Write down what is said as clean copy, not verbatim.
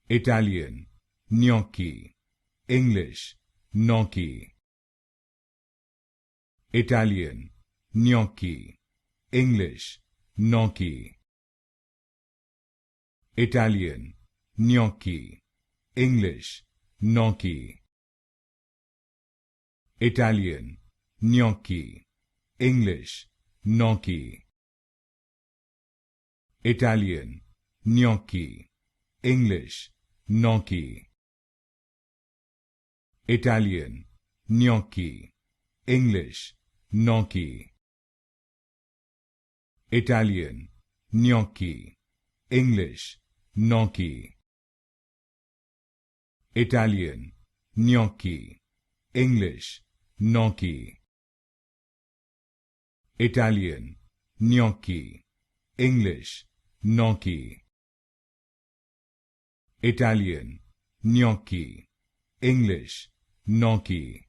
Italian, gnocchi. English, gnocchi. Italian, gnocchi. English, gnocchi. Italian, gnocchi. English, gnocchi. Italian, gnocchi. English, gnocchi. Italian, gnocchi. English, gnocchi. Italian, gnocchi. English, gnocchi. Italian, gnocchi. English, gnocchi. Italian, gnocchi. English, gnocchi. Italian, gnocchi. English, gnocchi. Italian, gnocchi. English, gnocchi.